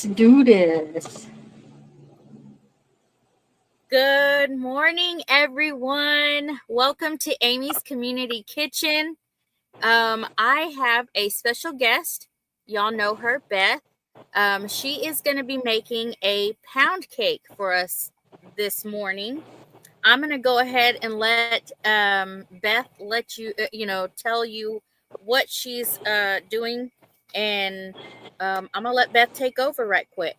do this. Good morning, everyone. Welcome to Amy's Community Kitchen. I have a special guest. Y'all know her, Beth. She is going to be making a pound cake for us this morning. I'm going to go ahead and let Beth let you, tell you what she's doing. And I'm going to let Beth take over right quick.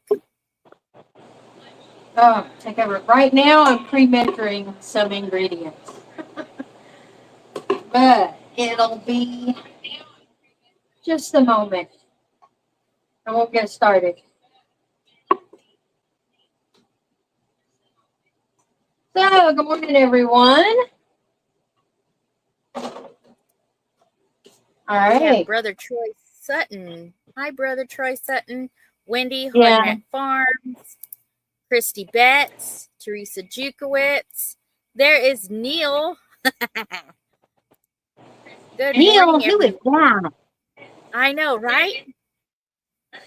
Take over. Right now, I'm pre-measuring some ingredients. But it'll be just a moment. I won't get started. So, good morning, everyone. All right. We have Brother Troy Sutton. Hi, Brother Troy Sutton. Wendy Hardneck Farms. Christy Betts. Teresa Jukowitz. There is Neil. Good Neil, morning, who is that? I know, right?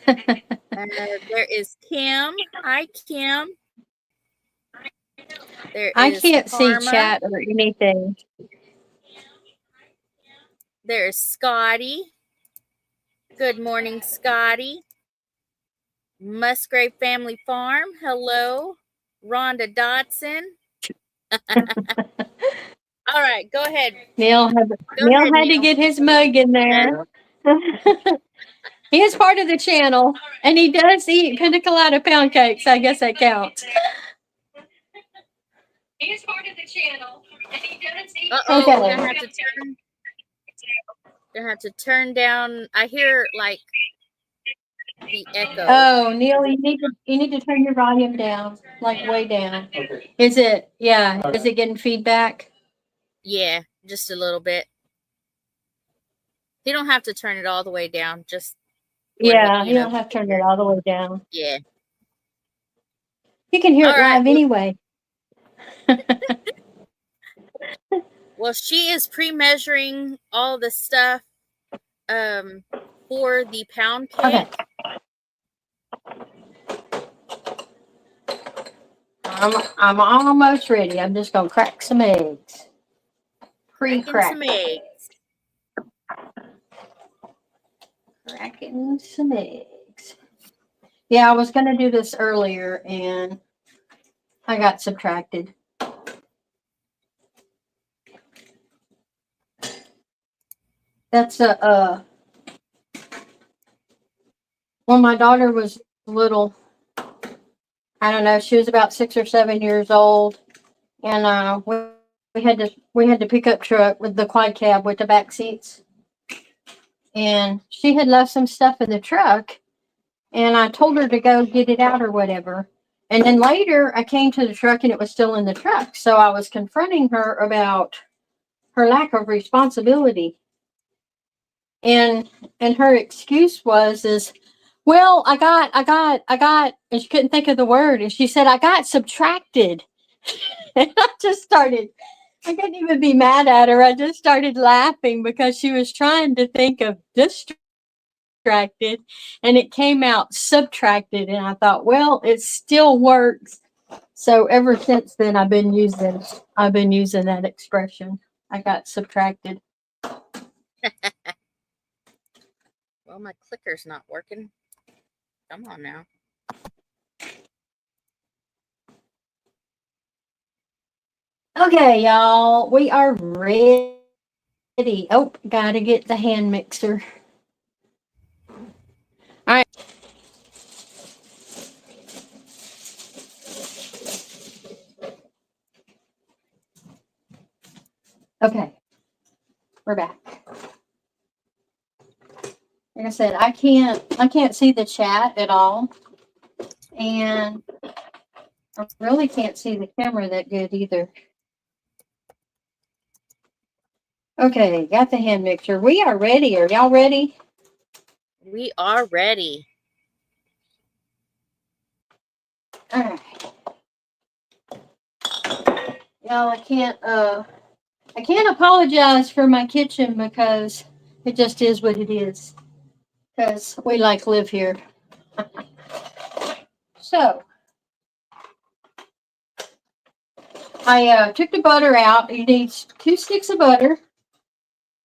There is Kim. Hi, Kim. I can't see chat or anything. There's Scotty. Good morning, Scotty. Musgrave Family Farm. Hello. Rhonda Dotson. All right, go ahead. Neil had to get his mug in there. He is part of the channel, and he does eat pina colada pound cakes. I guess that counts. He is part of the channel, and he does eat. Okay. We're gonna have to turn down. I hear like the echo. Oh, Neil, you need to turn your volume down, like way down. Okay. Is it getting feedback? Yeah, just a little bit. You don't have to turn it all the way down. Just you don't have to turn it all the way down. Yeah. You can hear it live anyway. Well, she is pre-measuring all the stuff for the pound cake. Okay. I'm almost ready. I'm just gonna crack some eggs. Pre-crack some eggs. Cracking some eggs. Yeah, I was gonna do this earlier and I got subtracted. That's when my daughter was little, I don't know, she was about 6 or 7 years old, and we had to pick up truck with the quad cab with the back seats, and she had left some stuff in the truck, and I told her to go get it out or whatever. And then later I came to the truck and it was still in the truck, so I was confronting her about her lack of responsibility. And her excuse was, well, I got, and she couldn't think of the word. And she said, I got subtracted. And I couldn't even be mad at her. I just started laughing because she was trying to think of distracted and it came out subtracted. And I thought, well, it still works. So ever since then, I've been using that expression. I got subtracted. Well, my clicker's not working. Come on now. Okay, y'all, we are ready. Oh, gotta get the hand mixer. All right. Okay, we're back. Like I said, I can't see the chat at all, and I really can't see the camera that good either. Okay, got the hand mixer. We are ready. Are y'all ready? We are ready. All right. Y'all, I can't apologize for my kitchen because it just is what it is. Because we live here. So I took the butter out. You need 2 sticks of butter.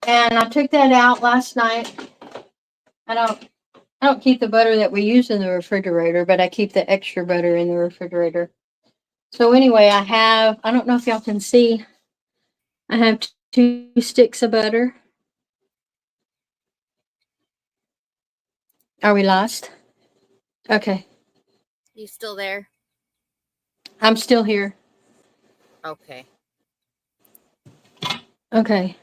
And I took that out last night. I don't keep the butter that we use in the refrigerator, but I keep the extra butter in the refrigerator. So anyway, I don't know if y'all can see, I have 2 sticks of butter. Are we lost? Okay. You still there? I'm still here. Okay. Okay.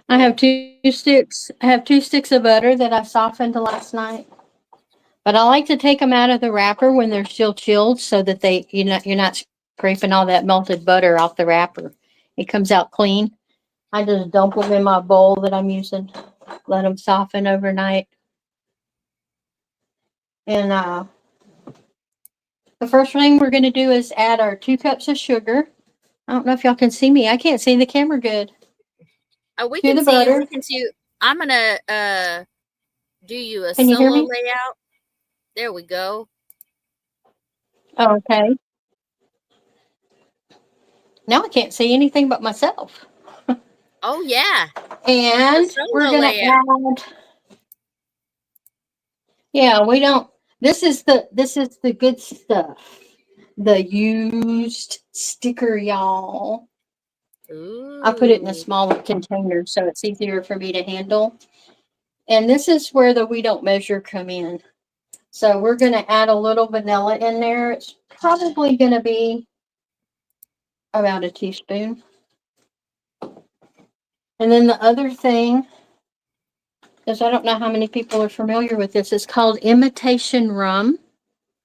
I have 2 sticks. I have 2 sticks of butter that I softened last night. But I like to take them out of the wrapper when they're still chilled so that you're not scraping all that melted butter off the wrapper. It comes out clean. I just dump them in my bowl that I'm using. Let them soften overnight. And the first thing we're going to do is add our 2 cups of sugar. I don't know if y'all can see me. I can't see the camera good. We To can the see you. butter. We can see you. I'm gonna do you a Can you hear solo me? layout. There we go. Okay. Now I can't see anything but myself. Oh yeah. And we're Solo going to layout. add, yeah, we don't, this is the good stuff. The used sticker, y'all. I put it in a Ooh. smaller container so it's easier for me to handle. And this is where the we don't measure come in. So we're going to add a little vanilla in there. It's probably going to be about a teaspoon. And then the other thing is, I don't know how many people are familiar with this. It's called imitation rum.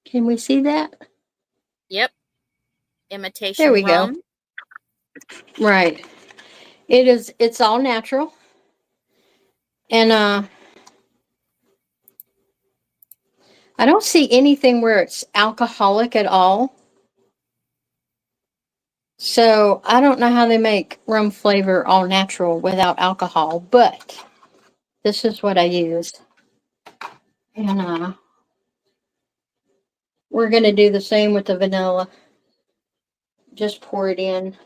Can we see that? Yep. There Imitation we rum. go. Right. It's all natural. And I don't see anything where it's alcoholic at all. So I don't know how they make rum flavor all natural without alcohol, but this is what I use. And we're going to do the same with the vanilla. Just pour it in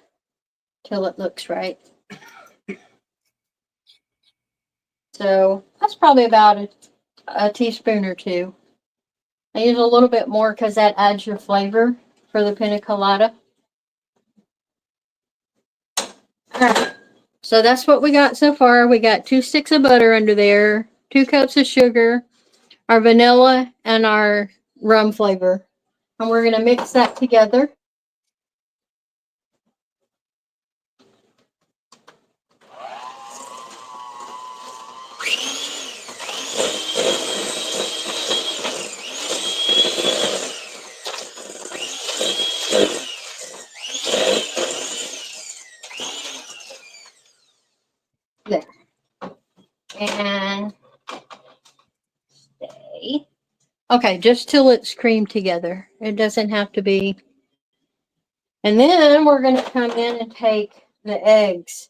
till it looks right. So that's probably about a teaspoon or 2. I use a little bit more because that adds your flavor for the pina colada. All right. So that's what we got so far. We got 2 sticks of butter under there, 2 cups of sugar, our vanilla, and our rum flavor. And we're going to mix that together. There. And stay. Okay, just till it's creamed together. It doesn't have to be. And then we're going to come in and take the eggs.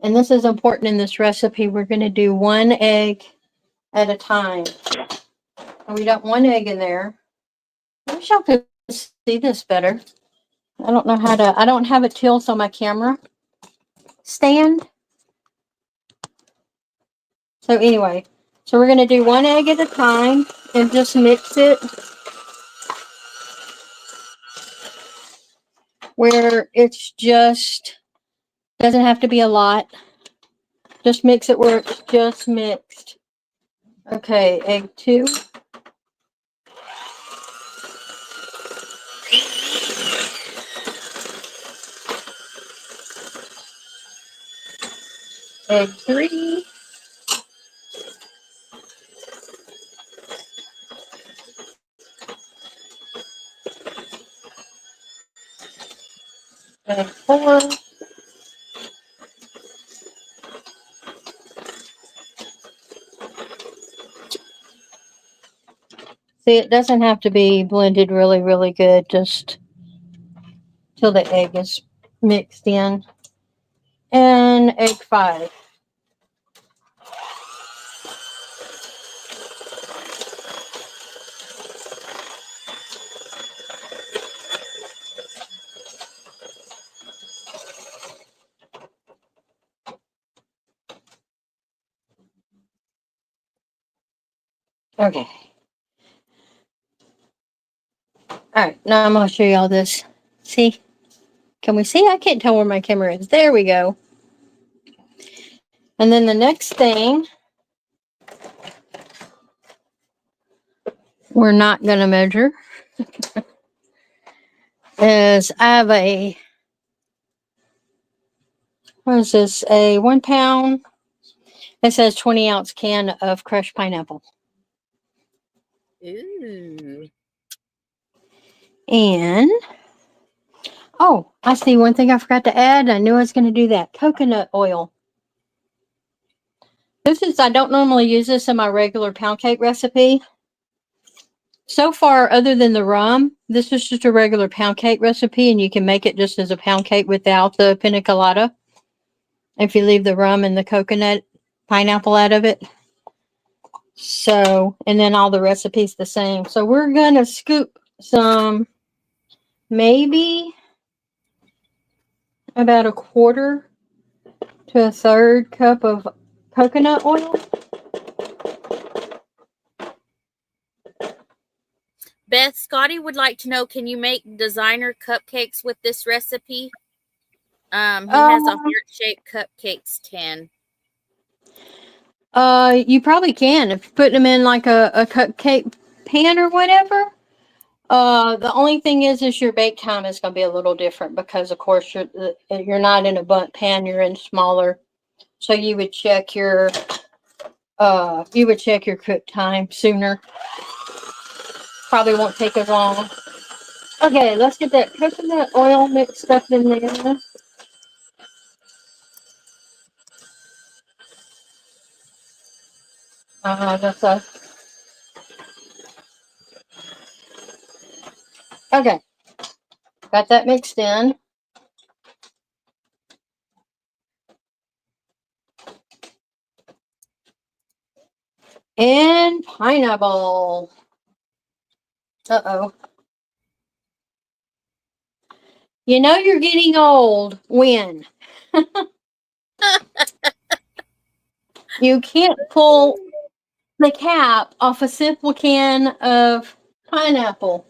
And this is important in this recipe. We're going to do 1 egg at a time. And we got 1 egg in there. I wish y'all could see this better. I don't know how to, I don't have a tilt on my camera stand. So anyway, so we're going to do 1 egg at a time and just mix it where it's just, doesn't have to be a lot. Just mix it where it's just mixed. Okay, egg 2. Egg 3. Egg 4. See, it doesn't have to be blended really, really good, just till the egg is mixed in. And egg 5. Okay. All right, now I'm going to show you all this. See? Can we see? I can't tell where my camera is. There we go. And then the next thing, we're not going to measure, is I have a, what is this? A 1 pound. It says 20-ounce can of crushed pineapple. Ooh. And, oh, I see one thing I forgot to add. I knew I was going to do that. Coconut oil. I don't normally use this in my regular pound cake recipe. So far, other than the rum, this is just a regular pound cake recipe, and you can make it just as a pound cake without the pina colada. If you leave the rum and the coconut pineapple out of it. So, and then all the recipes the same. So we're going to scoop some, maybe about a quarter to a third cup of coconut oil. Beth, Scotty would like to know, can you make designer cupcakes with this recipe? He has a heart-shaped cupcakes tin. You probably can if you put them in like a cupcake pan or whatever. The only thing is your bake time is going to be a little different because, of course, you're not in a bundt pan; you're in smaller. So you would check your cook time sooner. Probably won't take as long. Okay, let's get that coconut oil mixed up in there. That's a. Okay, got that mixed in. And pineapple. Uh-oh. You know you're getting old when you can't pull the cap off a simple can of pineapple.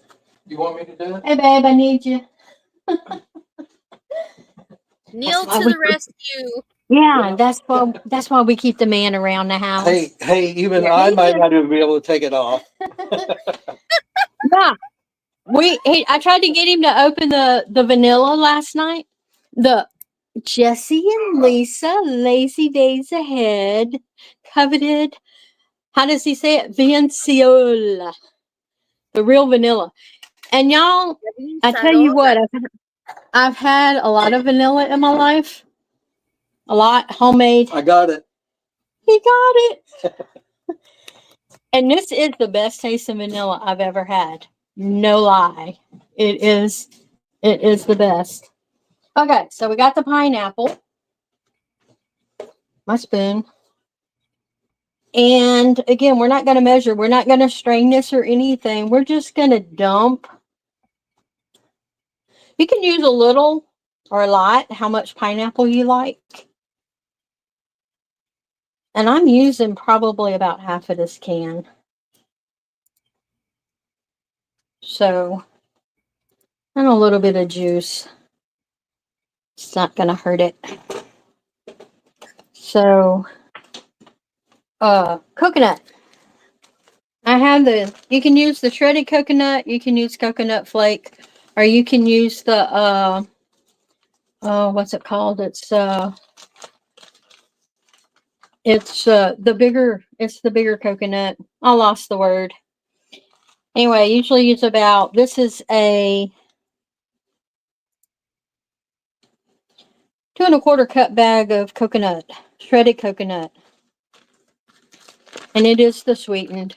You want me to do it? Hey, babe, I need you. Kneel to the rescue. Yeah, that's why we keep the man around the house. Hey, even Yeah. I might not even be able to take it off. Yeah. I tried to get him to open the vanilla last night. The Jesse and Lisa Lazy Days Ahead coveted. How does he say it? Vinciola. The real vanilla. And y'all, I tell you what, I've had a lot of vanilla in my life. A lot homemade. I got it. He got it. And this is the best taste of vanilla I've ever had. No lie. It is the best. Okay, so we got the pineapple. My spoon. And again, we're not going to measure. We're not going to strain this or anything. We're just going to dump. You can use a little or a lot, how much pineapple you like. And I'm using probably about half of this can. So, and a little bit of juice. It's not going to hurt it. So, coconut. I have you can use the shredded coconut, you can use coconut flake, or you can use the, what's it called? It's the bigger coconut. I lost the word. Anyway, usually use this is a 2 1/4 cup bag of coconut, shredded coconut. And it is the sweetened.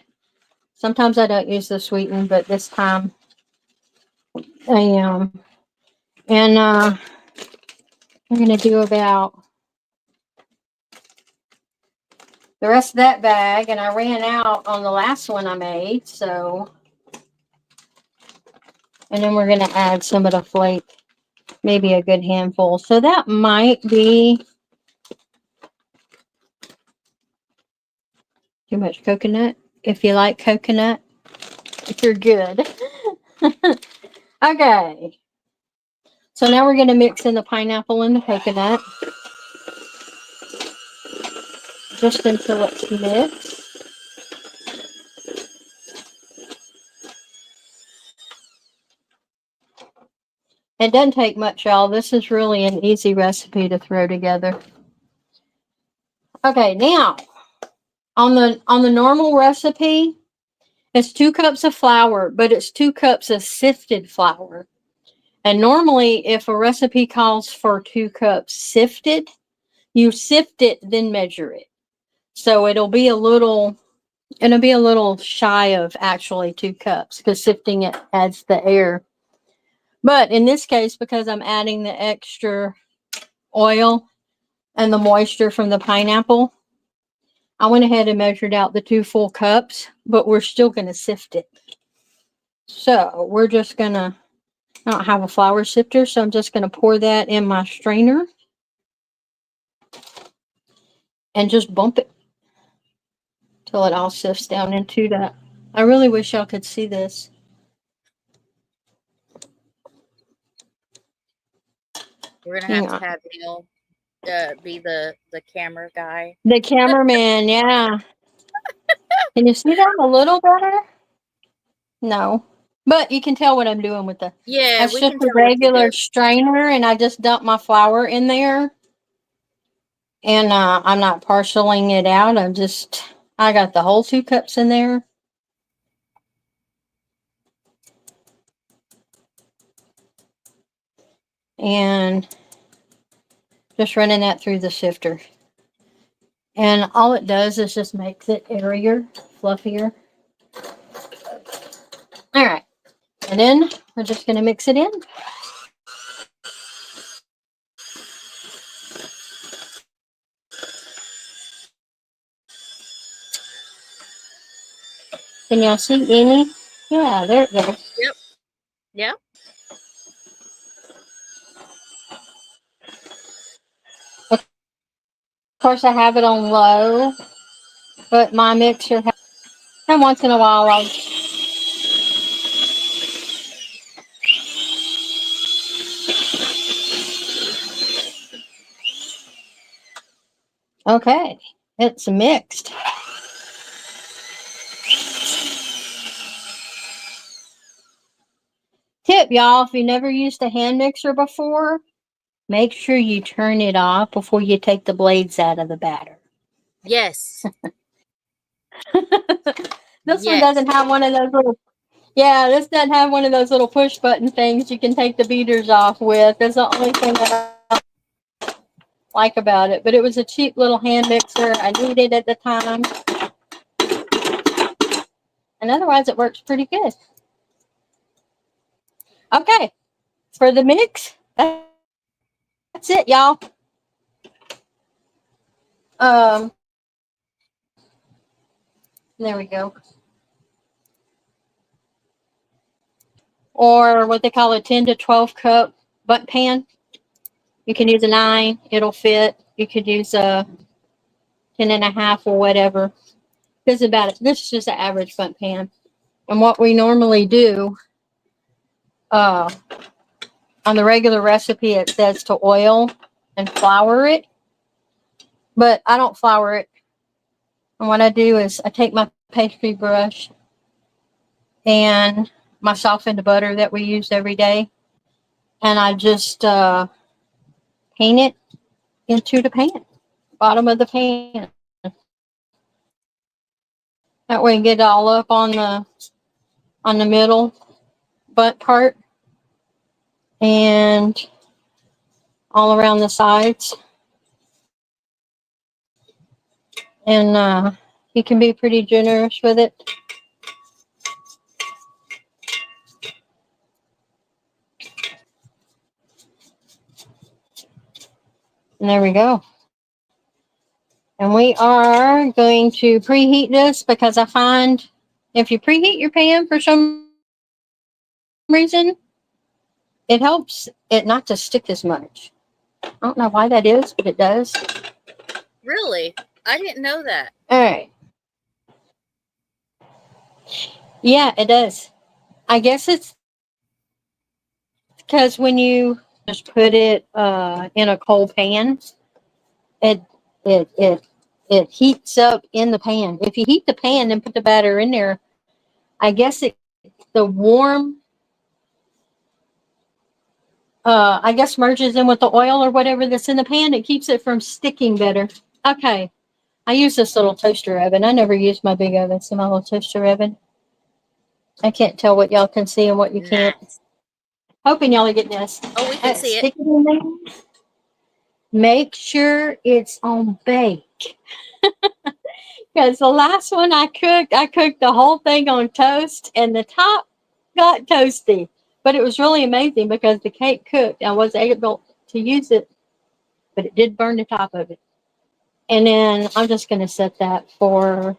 Sometimes I don't use the sweetened, but this time I am. And I'm going to do about the rest of that bag. And I ran out on the last one I made. So, and then we're going to add some of the flake. Maybe a good handful. So that might be too much coconut. if you like coconut, if you're good. Okay. So now we're going to mix in the pineapple and the coconut. Just until it's mixed. It doesn't take much, y'all. This is really an easy recipe to throw together. Okay, now on the normal recipe, it's 2 cups of flour, but it's 2 cups of sifted flour. And normally, if a recipe calls for 2 cups sifted, you sift it, then measure it. So it'll be a little shy of actually 2 cups because sifting it adds the air. But in this case, because I'm adding the extra oil and the moisture from the pineapple, I went ahead and measured out the 2 full cups, but we're still going to sift it. So we're just going to, I don't have a flour sifter, so I'm just going to pour that in my strainer and just bump it till it all sifts down into that. I really wish y'all could see this. We're gonna have to have Neil be the camera guy. The cameraman, yeah. Can you see that a little better? No. But you can tell what I'm doing with the... Yeah, That's we just can a tell what you regular do. strainer, and I just dump my flour in there. And I'm not parceling it out. I got the whole 2 cups in there. And just running that through the sifter. And all it does is just makes it airier, fluffier. All right. And then we're just going to mix it in. Can y'all see any? Yeah, there it goes. Yep. Yep. Of course, I have it on low, but my mixer and once in a while I'll... Okay, it's mixed. Tip, y'all, if you never used a hand mixer before, make sure you turn it off before you take the blades out of the batter. Yes. This one Yes. doesn't have one of those little... Yeah, this doesn't have one of those little push button things you can take the beaters off with. That's the only thing that I like about it. But it was a cheap little hand mixer. I needed it at the time. And otherwise, it works pretty good. Okay, for the mix, that's it, y'all. There we go. Or what they call a 10 to 12 cup butt pan. You can use a 9, it'll fit. You could use a 10 and a half or whatever. This is just an average butt pan. And what we normally do, on the regular recipe, it says to oil and flour it. But I don't flour it. And what I do is I take my pastry brush and my softened butter that we use every day, and I just paint it into the pan, bottom of the pan. That way, get it all up on the middle butt part and all around the sides. And you can be pretty generous with it. And there we go. And we are going to preheat this because I find if you preheat your pan for some reason, it helps it not to stick as much. I don't know why that is, but it does. Really? I didn't know that. All right. Yeah, it does. I guess it's because when you just put it in a cold pan, it it it it heats up in the pan. If you heat the pan and put the batter in there, I guess the warm I guess merges in with the oil or whatever that's in the pan. It keeps it from sticking better. Okay. I use this little toaster oven. I never use my big oven, so my little toaster oven. I can't tell what y'all can see and what you can't. Nice. Hoping y'all are getting this. Oh, we can see it. Stick it in there. Make sure it's on bake. Because the last one I cooked the whole thing on toast, and the top got toasty. But it was really amazing because the cake cooked. I was able to use it, but it did burn the top of it. And then I'm just going to set that for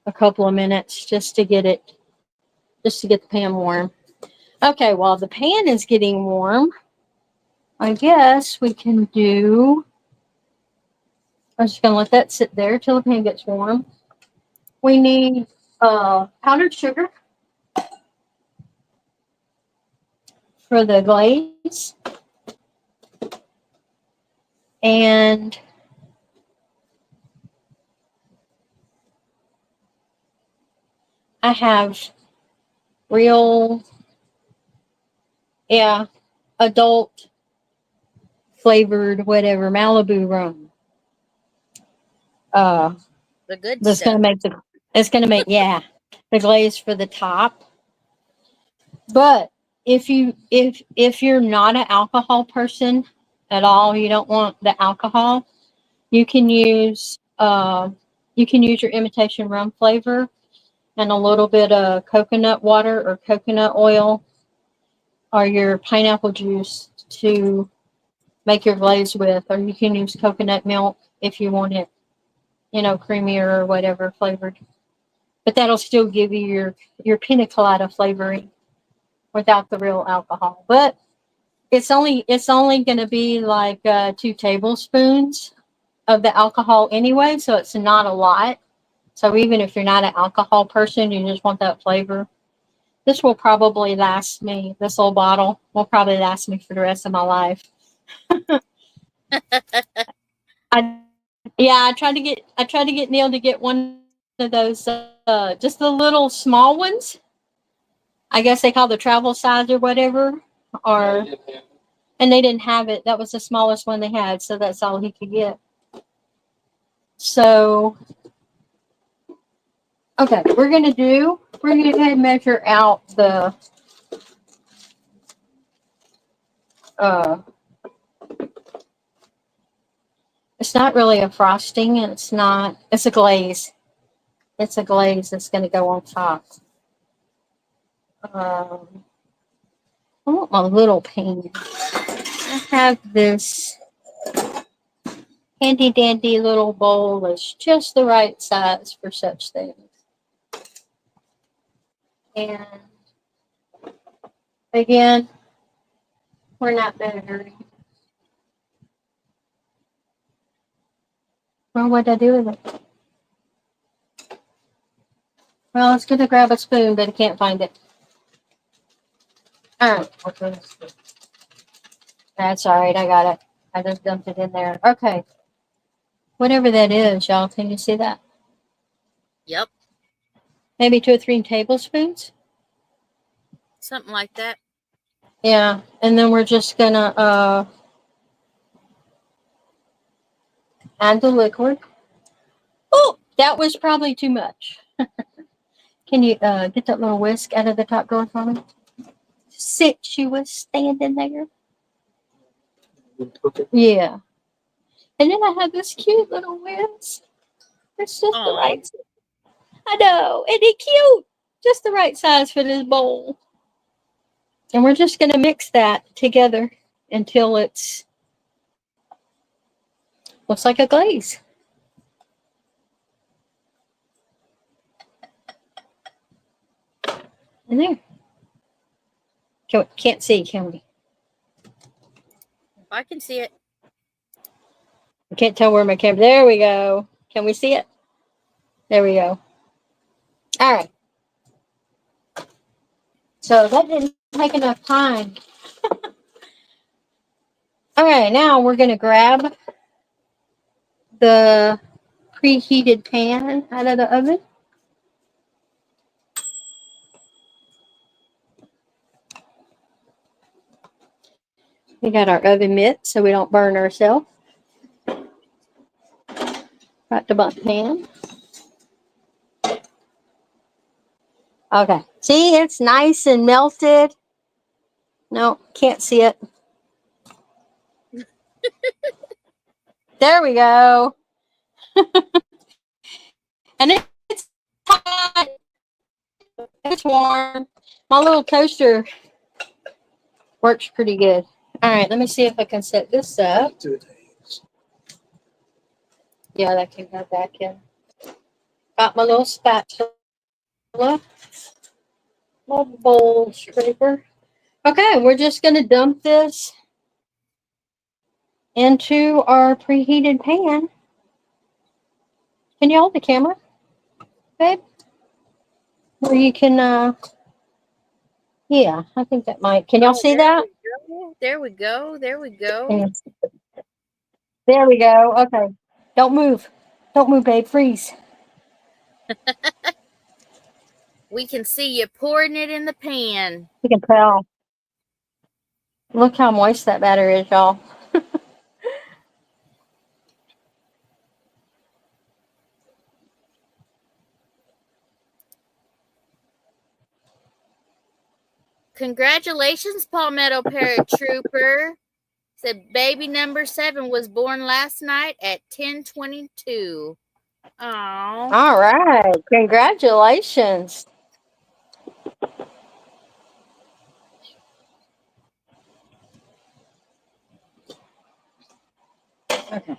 a couple of minutes just to get the pan warm. Okay, while the pan is getting warm, I guess we can do. I'm just going to let that sit there till the pan gets warm. We need powdered sugar for the glaze, and I have real, adult flavored whatever Malibu rum. The good That's stuff. it's gonna make the glaze for the top. But if you're not an alcohol person at all, you don't want the alcohol, you can use your imitation rum flavor and a little bit of coconut water or coconut oil or your pineapple juice to make your glaze with, or you can use coconut milk if you want it, creamier or whatever flavored. But that'll still give you your pina colada flavoring without the real alcohol. But it's only going to be like 2 tablespoons of the alcohol anyway, so it's not a lot. So even if you're not an alcohol person, you just want that flavor. This will probably last me. This little bottle will probably last me for the rest of my life. I I tried to get Neil to get one of those just the little small ones. I guess they call the travel size or whatever. Or and they didn't have it. That was the smallest one they had, so that's all he could get. So okay, we're gonna go ahead and measure out the uh it's not really a frosting, and it's a glaze. It's a glaze that's gonna go on top. Um I want my little pan. I have this handy dandy little bowl that's just the right size for such things. And again, we're not measuring. Well, what'd I do with it? Well, I was gonna grab a spoon, but I can't find it. All right. That's all right. I got it. I just dumped it in there. Okay. Whatever that is, y'all. Can you see that? Yep. Maybe 2 or 3 tablespoons. Something like that. Yeah. And then we're just gonna add the liquid. Oh, that was probably too much. Can you get that little whisk out of the top drawer for me? She was standing there. Yeah. And then I have this cute little whisk. It's just the right size. I know. Isn't it cute? Just the right size for this bowl. And we're just going to mix that together until it's looks like a glaze. In there. Can't see, can we? I can see it. I can't tell where my camera. There we go. Can we see it? There we go. All right. So that didn't take enough time. Okay, now we're going to grab the preheated pan out of the oven. We got our oven mitt so we don't burn ourselves. Right to the pan. Okay. See, it's nice and melted. No, can't see it. There we go. And it's hot. It's warm. My little toaster works pretty good. All right, let me see if I can set this up. Yeah, that can go back in. Got my little spatula. Little bowl scraper. Okay, we're just going to dump this into our preheated pan. Can you hold the camera, babe? Or you can, yeah, I think that might. Can y'all see that? There we go. There we go. Yes. There we go. Okay. Don't move. Don't move, babe. Freeze. We can see you pouring it in the pan. You can tell. Look how moist that batter is, y'all. Congratulations, Palmetto Paratrooper. Said baby number 7 was born last night at 10:22. Oh. All right. Congratulations. Okay.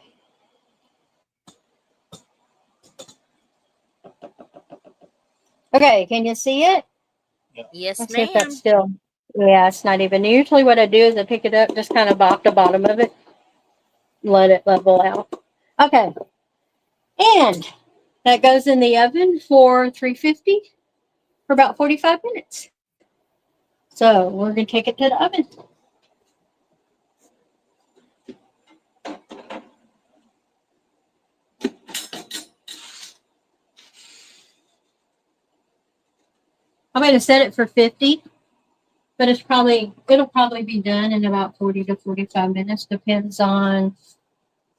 Okay, can you see it? Yes, Let's see if ma'am. that's still. Yeah, it's not even. Usually what I do is I pick it up, just kind of off the bottom of it, let it level out. Okay. And that goes in the oven for 350 for about 45 minutes. So we're going to take it to the oven. I'm going to set it for 50, but it'll probably be done in about 40 to 45 minutes. Depends on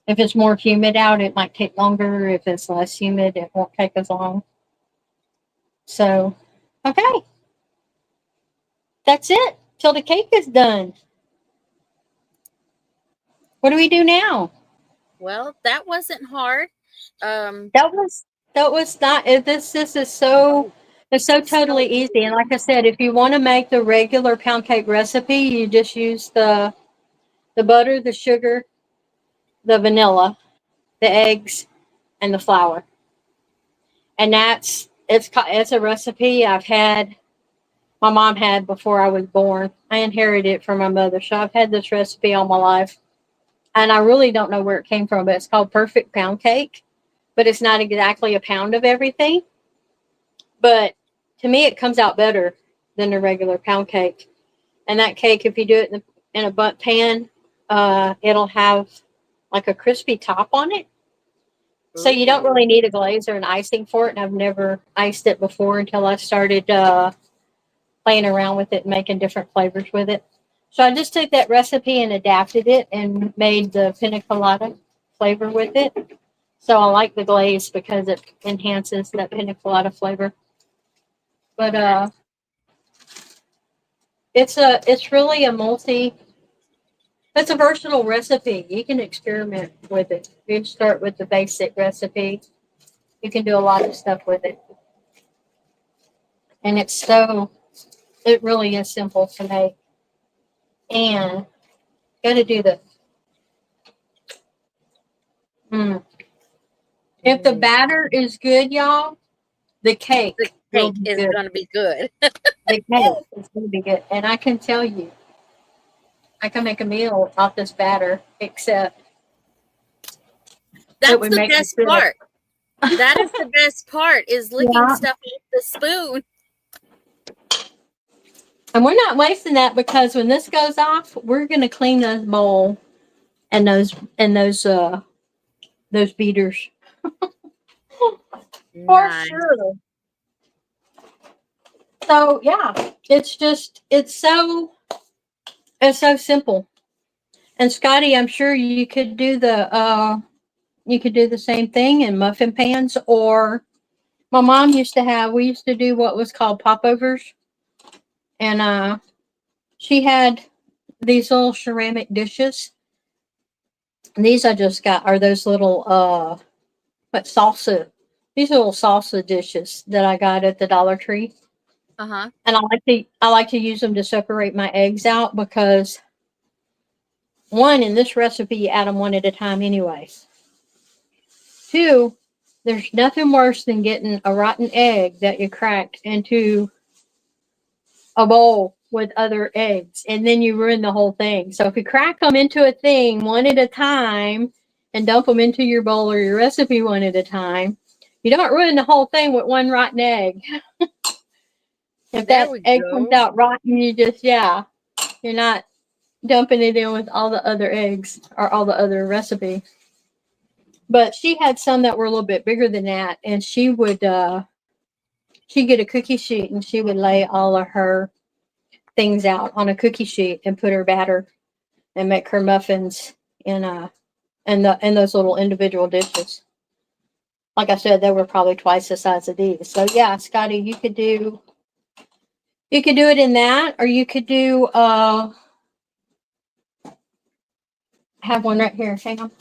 if it's more humid out, it might take longer. If it's less humid, it won't take as long. So, okay. That's it till the cake is done. What do we do now? Well, that wasn't hard. That was not. This is so. It's so totally easy. And like I said, if you want to make the regular pound cake recipe, you just use the butter, the sugar, the vanilla, the eggs, and the flour. And it's a recipe my mom had before I was born. I inherited it from my mother, so I've had this recipe all my life. And I really don't know where it came from, but it's called Perfect Pound Cake. But it's not exactly a pound of everything. But to me, it comes out better than the regular pound cake. And that cake, if you do it in a bundt pan, it'll have like a crispy top on it. So you don't really need a glaze or an icing for it. And I've never iced it before until I started playing around with it and making different flavors with it. So I just took that recipe and adapted it and made the pina colada flavor with it. So I like the glaze because it enhances that pina colada flavor. But it's really it's a versatile recipe. You can experiment with it. You can start with the basic recipe. You can do a lot of stuff with it. And it really is simple to make. And got to do the If the batter is good, y'all, the cake The cake is going to be good. The cake is going to be good. And I can tell you, I can make a meal off this batter, except that's the best part. That is the best part, is licking stuff off the spoon. And we're not wasting that because when this goes off, we're gonna clean those bowl and those beaters. For Nice. sure. So yeah, it's so simple. And Scotty, I'm sure you could do the same thing in muffin pans, or my mom we used to do what was called popovers, and she had these little ceramic dishes. And these I just got are those little what salsa, these little salsa dishes that I got at the Dollar Tree. Uh-huh. And I like to use them to separate my eggs out because one, in this recipe you add them one at a time anyway. Two, there's nothing worse than getting a rotten egg that you cracked into a bowl with other eggs and then you ruin the whole thing. So if you crack them into a thing one at a time and dump them into your bowl or your recipe one at a time, you don't ruin the whole thing with one rotten egg. If There that we egg comes go. out rotten, you're not dumping it in with all the other eggs or all the other recipe. But she had some that were a little bit bigger than that, and she'd get a cookie sheet and she would lay all of her things out on a cookie sheet and put her batter and make her muffins in those little individual dishes. Like I said, they were probably twice the size of these. So yeah, Scotty, you could do it in that, or you could do have one right here. Hang on.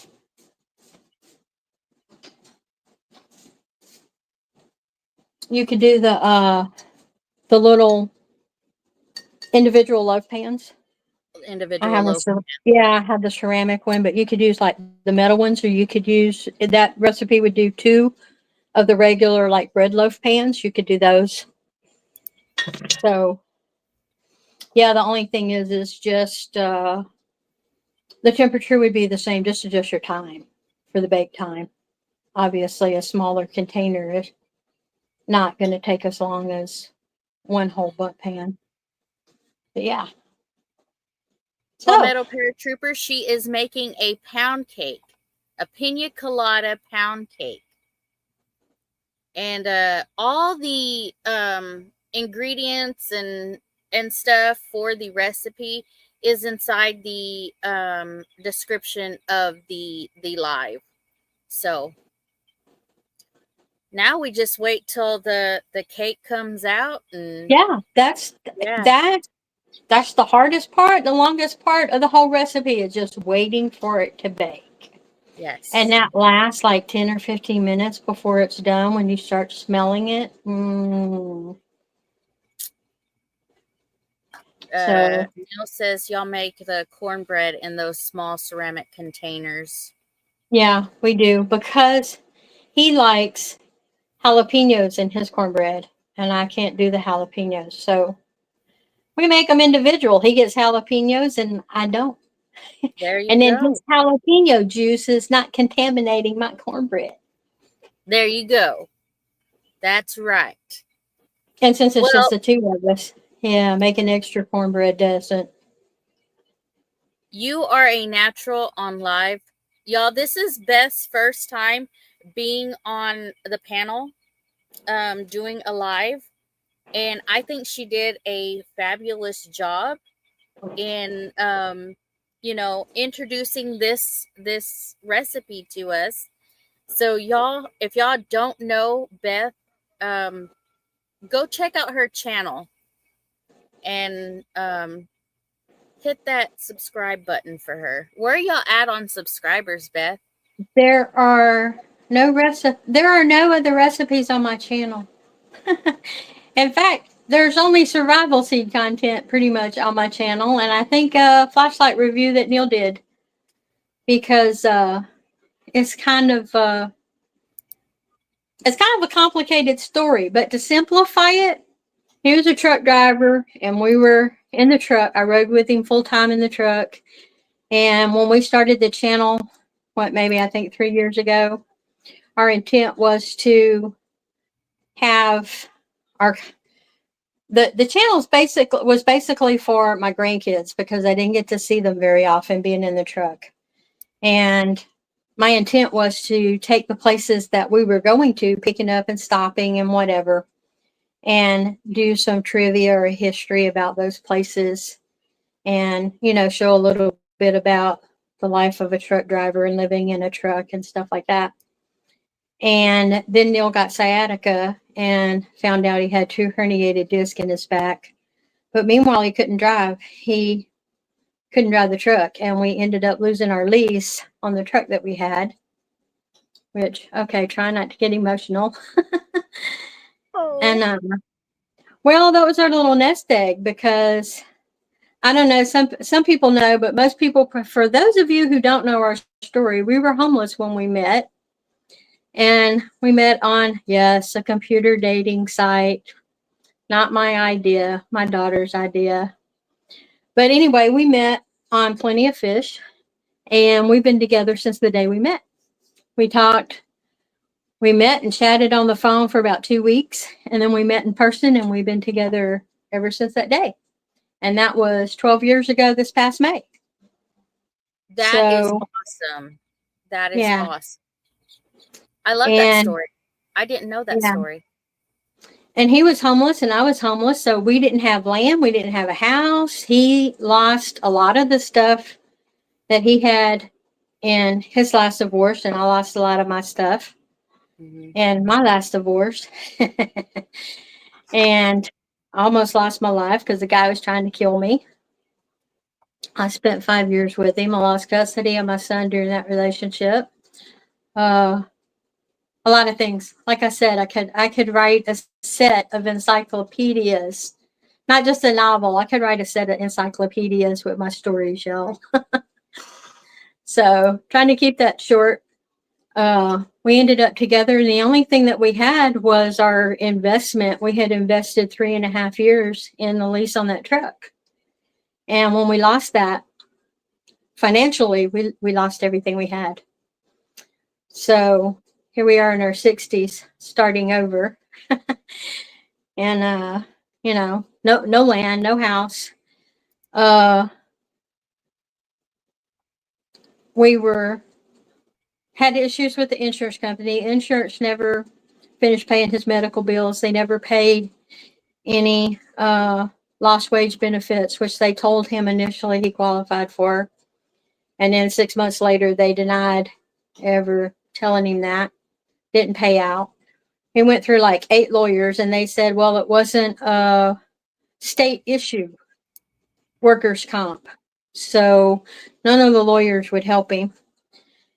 You could do the little individual loaf pans. Individual loaf. I have the ceramic one, but you could use like the metal ones, or you could use that recipe would do two of the regular like bread loaf pans. You could do those. So yeah, the only thing is just the temperature would be the same. Just adjust your time for the bake time. Obviously, a smaller container is not going to take as long as one whole butt pan. But yeah. So Palmetto Paratrooper, she is making a pound cake, a pina colada pound cake. And all the ingredients and stuff for the recipe is inside the description of the live. So now we just wait till the cake comes out, and yeah, that's the hardest part. The longest part of the whole recipe is just waiting for it to bake. Yes. And that lasts like 10 or 15 minutes before it's done when you start smelling it. So Neil says y'all make the cornbread in those small ceramic containers. yeah, we do because he likes jalapenos in his cornbread and I can't do the jalapenos. So we make them individual. He gets jalapenos and I don't. There you And then go. his jalapeno juice is not contaminating my cornbread. There you go. That's right. And since it's just the two of us, yeah, making extra cornbread doesn't. You are a natural on live. Y'all, this is Beth's first time being on the panel, doing a live. And I think she did a fabulous job in, introducing this recipe to us. So y'all, if y'all don't know Beth, go check out her channel and hit that subscribe button for her. Where are y'all at on subscribers, Beth? There are no other recipes on my channel. In fact, there's only survival seed content pretty much on my channel, and I think a flashlight review that Neil did because it's kind of a complicated story. But to simplify it, he was a truck driver, and we were in the truck. I rode with him full time in the truck, and when we started the channel, maybe I think 3 years ago, our intent was to have the channel was basically for my grandkids because I didn't get to see them very often being in the truck. And my intent was to take the places that we were going to, picking up and stopping and whatever, and do some trivia or history about those places and, show a little bit about the life of a truck driver and living in a truck and stuff like that. And then Neil got sciatica and found out he had 2 herniated discs in his back. But meanwhile, he couldn't drive. He couldn't drive the truck. And we ended up losing our lease on the truck that we had. Which, okay, try not to get emotional. Oh. And, well, that was our little nest egg because, I don't know, some people know, but most people, for those of you who don't know our story, we were homeless when we met. And we met on, yes, a computer dating site. Not my idea, my daughter's idea. But anyway, we met on Plenty of Fish, and we've been together since the day we met. We met and chatted on the phone for about 2 weeks, and then we met in person, and we've been together ever since that day. And that was 12 years ago this past May. That is awesome. That is awesome. I love that story. I didn't know that story. And he was homeless and I was homeless, so we didn't have land. We didn't have a house. He lost a lot of the stuff that he had in his last divorce, and I lost a lot of my stuff in my last divorce. And I almost lost my life because the guy was trying to kill me. I spent 5 years with him. I lost custody of my son during that relationship. A lot of things. Like I said, I could write a set of encyclopedias, not just a novel. I could write a set of encyclopedias with my stories, y'all. So trying to keep that short. We ended up together, and the only thing that we had was our investment. We had invested 3.5 years in the lease on that truck. And when we lost that, financially, we lost everything we had. So here we are in our 60s, starting over. And, no land, no house. We had issues with the insurance company. Insurance never finished paying his medical bills. They never paid any lost wage benefits, which they told him initially he qualified for. And then 6 months later, they denied ever telling him that. Didn't pay out. He went through like 8 lawyers, and they said, well, it wasn't a state issue, workers' comp. So none of the lawyers would help him.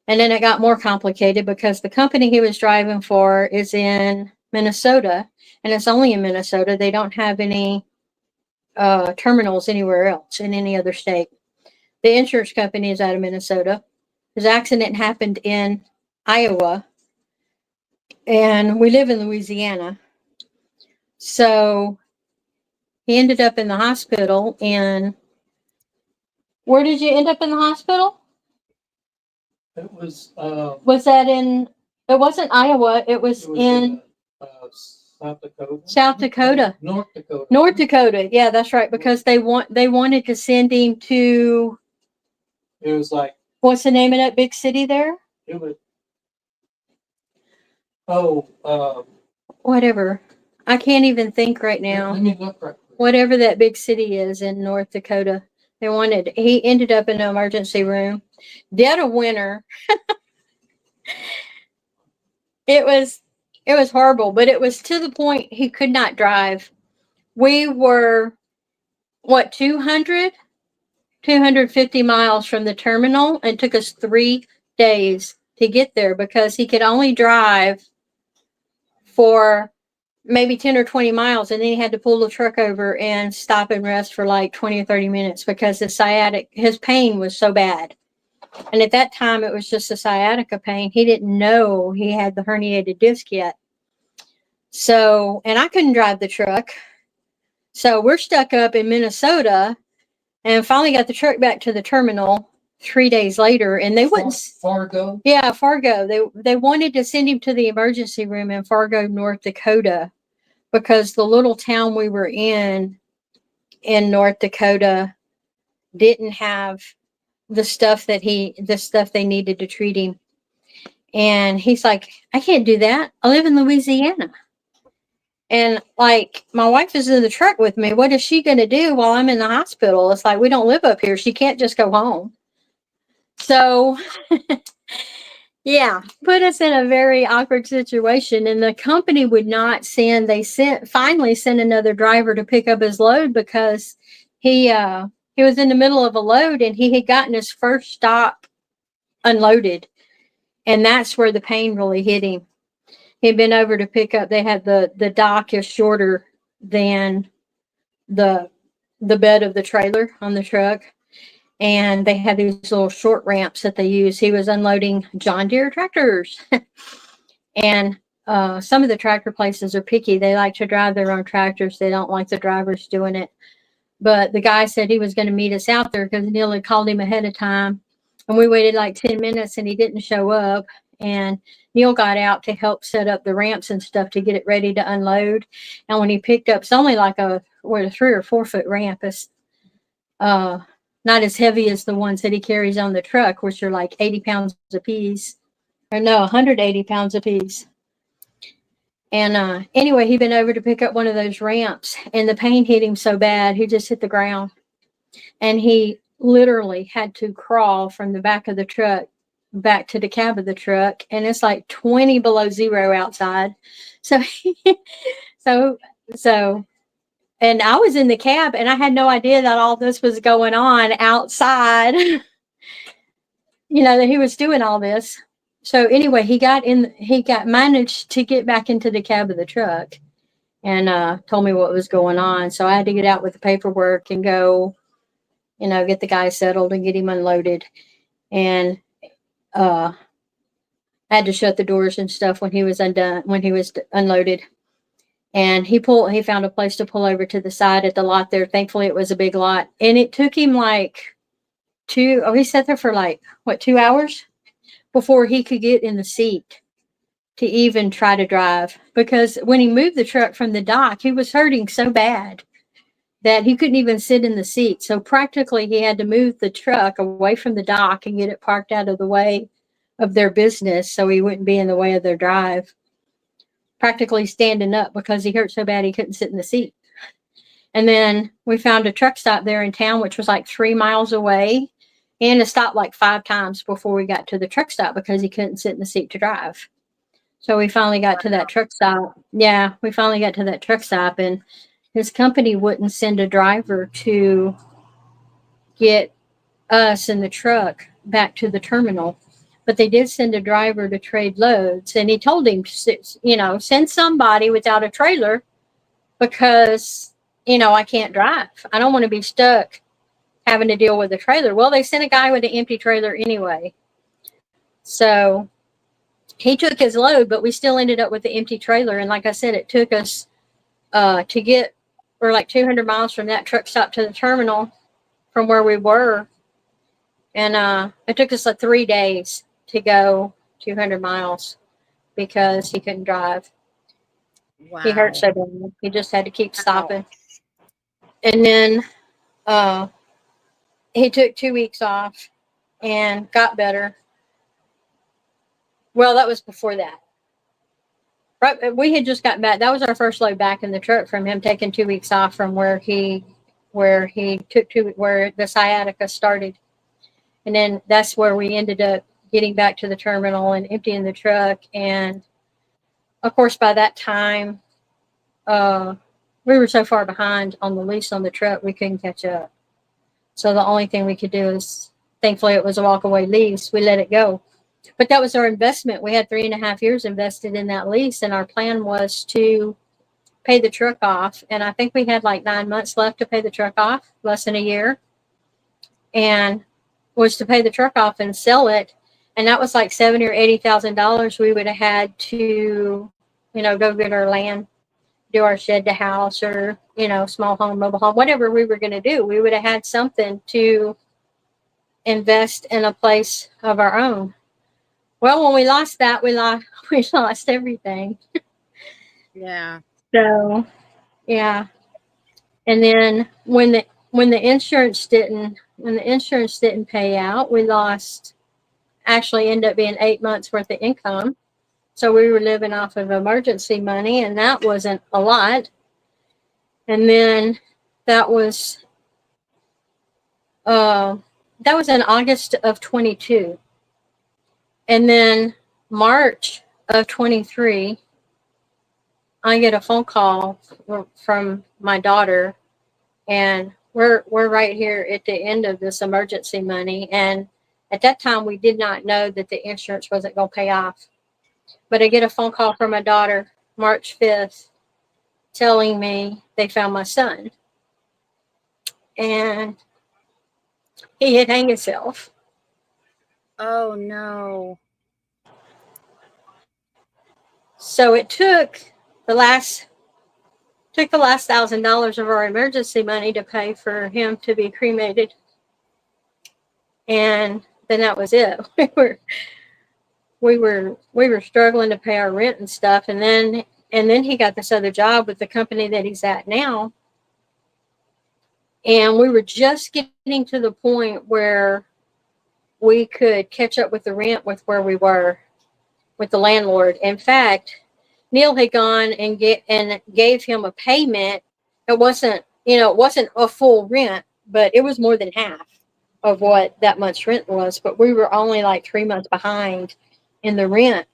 And then it got more complicated because the company he was driving for is in Minnesota, and it's only in Minnesota. They don't have any terminals anywhere else in any other state. The insurance company is out of Minnesota. His accident happened in Iowa, and we live in Louisiana. So he ended up in the hospital. And where did you end up in the hospital? It was. Was that in? It wasn't Iowa. It was in South Dakota. South Dakota. North Dakota. North Dakota. Yeah, that's right. Because they wanted to send him to. It was like. What's the name of that big city there? It was. Whatever. I can't even think right now. Let me look right quick. Whatever that big city is in North Dakota. He ended up in an emergency room. Dead of winter. It was horrible, but it was to the point he could not drive. We were, 250 miles from the terminal, and it took us 3 days to get there because he could only drive for maybe 10 or 20 miles, and then he had to pull the truck over and stop and rest for like 20 or 30 minutes because his pain was so bad. And at that time, it was just a sciatica pain. He didn't know he had the herniated disc yet. So, and I couldn't drive the truck. So we're stuck up in Minnesota, and finally got the truck back to the terminal 3 days later, and they wouldn't. Fargo? Yeah, Fargo. They wanted to send him to the emergency room in Fargo, North Dakota, because the little town we were in North Dakota didn't have the stuff they needed to treat him. And he's like, I can't do that. I live in Louisiana. And like, my wife is in the truck with me. What is she going to do while I'm in the hospital? It's like, we don't live up here. She can't just go home. So, yeah, put us in a very awkward situation. And the company would not send, finally sent another driver to pick up his load because he was in the middle of a load and he had gotten his first stop unloaded. And that's where the pain really hit him. He'd been over to pick up, they had the dock is shorter than the bed of the trailer on the truck. And they had these little short ramps that they use. He was unloading John Deere tractors. And some of the tractor places are picky. They like to drive their own tractors. They don't like the drivers doing it. But the guy said he was going to meet us out there because Neil had called him ahead of time. And we waited like 10 minutes and he didn't show up. And Neil got out to help set up the ramps and stuff to get it ready to unload. And when he picked up, it's only like a 3 or 4 foot ramp. It's not as heavy as the ones that he carries on the truck, which are like 80 pounds a piece. Or no, 180 pounds a piece. And anyway, he'd been over to pick up one of those ramps, and the pain hit him so bad, he just hit the ground. And he literally had to crawl from the back of the truck back to the cab of the truck. And it's like 20 below zero outside. So, and I was in the cab, and I had no idea that all this was going on outside, that he was doing all this. So anyway, he managed to get back into the cab of the truck and told me what was going on. So I had to get out with the paperwork and go, get the guy settled and get him unloaded. And I had to shut the doors and stuff when he was unloaded. And he found a place to pull over to the side at the lot there. Thankfully, it was a big lot. And it took him like he sat there for 2 hours before he could get in the seat to even try to drive. Because when he moved the truck from the dock, he was hurting so bad that he couldn't even sit in the seat. So practically he had to move the truck away from the dock and get it parked out of the way of their business so he wouldn't be in the way of their drive. Practically standing up because he hurt so bad he couldn't sit in the seat. And then we found a truck stop there in town, which was like 3 miles away. And it stopped like 5 times before we got to the truck stop because he couldn't sit in the seat to drive. So we finally got to that truck stop. Yeah, we finally got to that truck stop, and his company wouldn't send a driver to get us in the truck back to the terminal. But they did send a driver to trade loads. And he told him, send somebody without a trailer because, I can't drive. I don't want to be stuck having to deal with a trailer. Well, they sent a guy with an empty trailer anyway. So he took his load, but we still ended up with the empty trailer. And like I said, it took us we're like 200 miles from that truck stop to the terminal from where we were. And it took us like 3 days to go 200 miles because he couldn't drive. Wow. He hurt so bad. He just had to keep stopping. And then he took 2 weeks off and got better. Well, that was before that. Right, we had just gotten back. That was our first load back in the truck from him taking 2 weeks off from where the sciatica started. And then that's where we ended up getting back to the terminal and emptying the truck. And of course, by that time, we were so far behind on the lease on the truck, we couldn't catch up. So the only thing we could do is, thankfully it was a walk-away lease. We let it go. But that was our investment. We had 3.5 years invested in that lease, and our plan was to pay the truck off. And I think we had like 9 months left to pay the truck off, less than a year. And was to pay the truck off and sell it. And that was like $70,000 or $80,000 we would have had to, go get our land, do our shed to house or, small home, mobile home, whatever we were going to do. We would have had something to invest in a place of our own. Well, when we lost that, we lost everything. Yeah. So yeah. And then when the insurance didn't pay out, we lost, actually ended up being 8 months worth of income. So we were living off of emergency money, and that wasn't a lot. And then that was uh, that was in August of 22. And then March of 23, I get a phone call from my daughter, and we're right here at the end of this emergency money. And at that time, we did not know that the insurance wasn't going to pay off. But I get a phone call from my daughter March 5th telling me they found my son, and he had hanged himself. Oh no. So it took the last $1,000 of our emergency money to pay for him to be cremated, and then that was it. We were struggling to pay our rent and stuff, and then he got this other job with the company that he's at now, and we were just getting to the point where we could catch up with the rent with where we were with the landlord. In fact, Neil had gone and gave him a payment. It wasn't a full rent, but it was more than half of what that month's rent was. But we were only like 3 months behind in the rent.